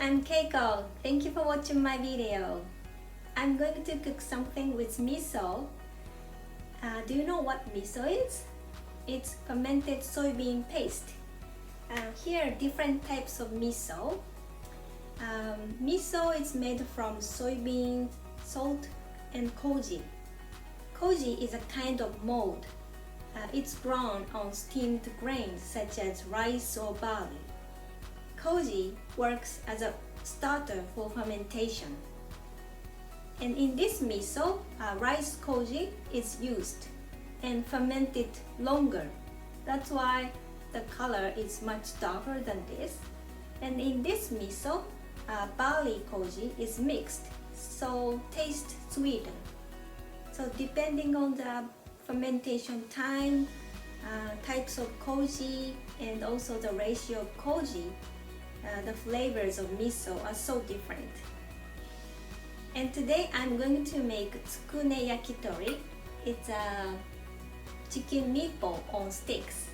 I'm Keiko. Thank you for watching my video. I'm going to cook something with miso. Do you know what miso is? It's fermented soybean paste. Here are different types of miso. Miso is made from soybean, salt, and koji. Koji is a kind of mold. It's grown on steamed grains such as rice or barley. Koji works as a starter for fermentation. And in this miso, rice koji is used and fermented longer. That's why the color is much darker than this. And in this miso, barley koji is mixed, so taste sweeter. So depending on the fermentation time, types of koji, and also the ratio of koji, the flavors of miso are so different. And today I'm going to make Tsukune Yakitori. It's a chicken meatball on sticks.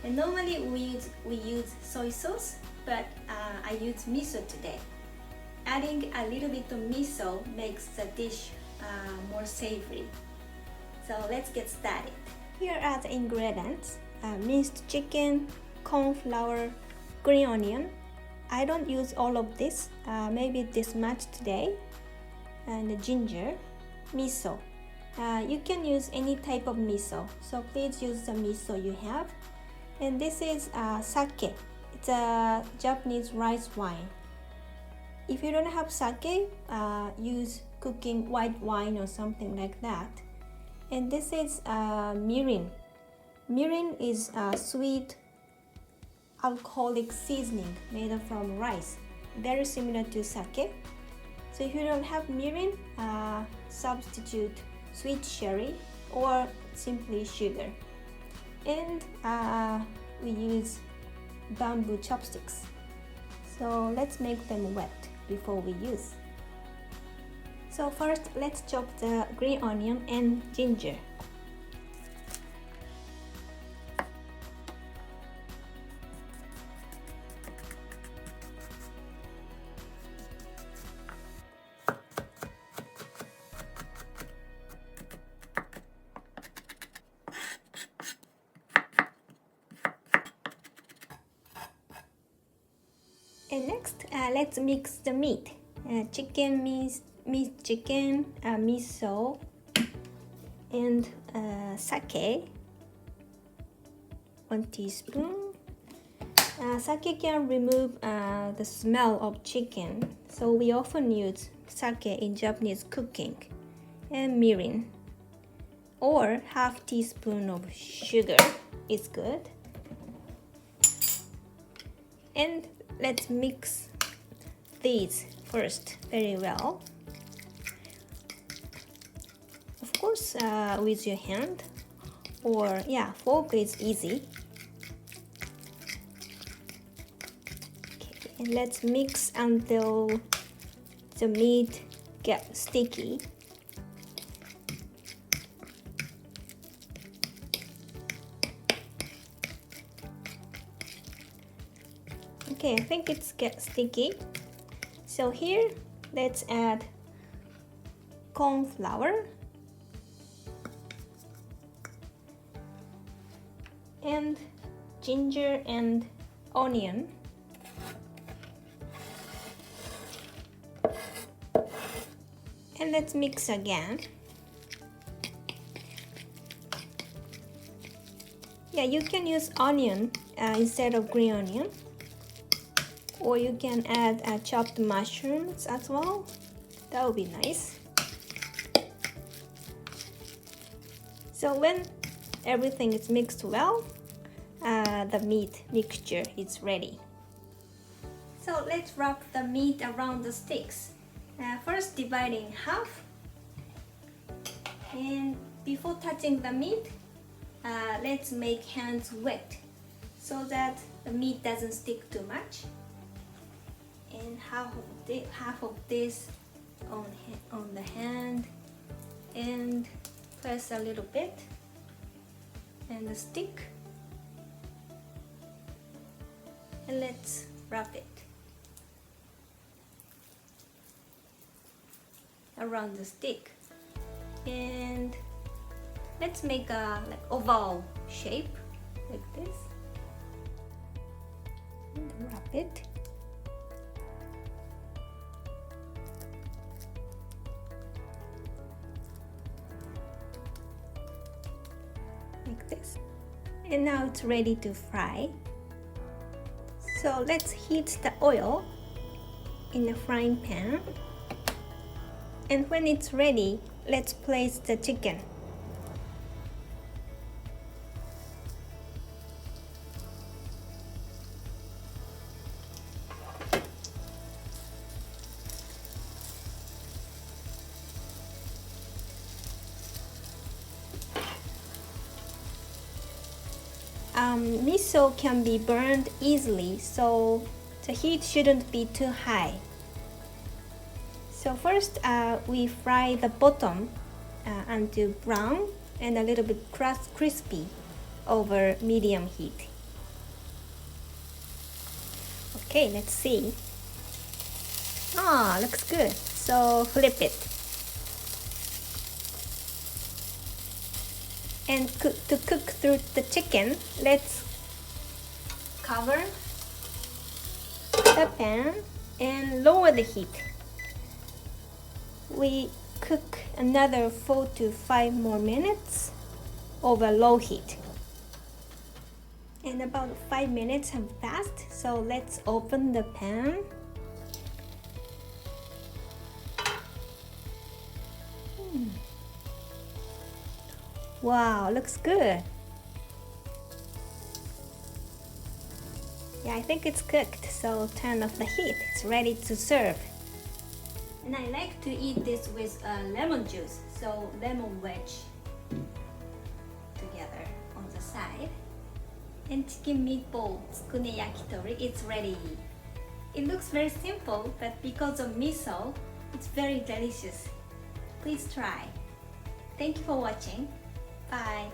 And normally we use soy sauce, but I use miso today. Adding a little bit of miso makes the dish more savory. So let's get started. Here are the ingredients: minced chicken, corn flour, green onion. I don't use all of this, maybe this much today, and ginger, miso. You can use any type of miso, so please use the miso you have. And this is sake. It's a Japanese rice wine. If you don't have sake, use cooking white wine or something like that. And this is mirin. Mirin is a sweet alcoholic seasoning made from rice, very similar to sake. So if you don't have mirin, substitute sweet sherry or simply sugar. And we use bamboo chopsticks. So let's make them wet before we use. So first, let's chop the green onion and ginger. And next, let's mix the meat. Chicken means minced chicken, miso, and sake. 1 teaspoon. Sake can remove the smell of chicken, so we often use sake in Japanese cooking. And mirin, or half teaspoon of sugar is good. And let's mix these first very well. Of course, with your hand, or fork is easy. Okay, and let's mix until the meat gets sticky. Okay, I think it's get sticky. So here, let's add corn flour and ginger and onion. And let's mix again. Yeah, you can use onion instead of green onion. Or you can add chopped mushrooms as well. That would be nice. So when everything is mixed well, the meat mixture is ready. So let's wrap the meat around the sticks. First divide in half. And before touching the meat, let's make hands wet so that the meat doesn't stick too much. And half of this on the hand, and press a little bit, and the stick, and let's wrap it. around the stick. And let's make a oval shape like this. And wrap it. Like this. And now it's ready to fry. So let's heat the oil in a frying pan. And when it's ready, let's place the chicken. Miso can be burned easily, so the heat shouldn't be too high. So first we fry the bottom until brown and a little bit crispy over medium heat. Okay, let's see. Ah, looks good. So flip it. And to cook through the chicken, let's cover the pan and lower the heat. We cook another 4 to 5 more minutes over low heat. And about 5 minutes have passed, so let's open the pan. Wow, looks good. Yeah, I think it's cooked, so turn off the heat. It's ready to serve. And I like to eat this with lemon juice, so lemon wedge together on the side. And chicken meatball Tsukune Yakitori is ready. It looks very simple, but because of miso, it's very delicious. Please try. Thank you for watching. Bye.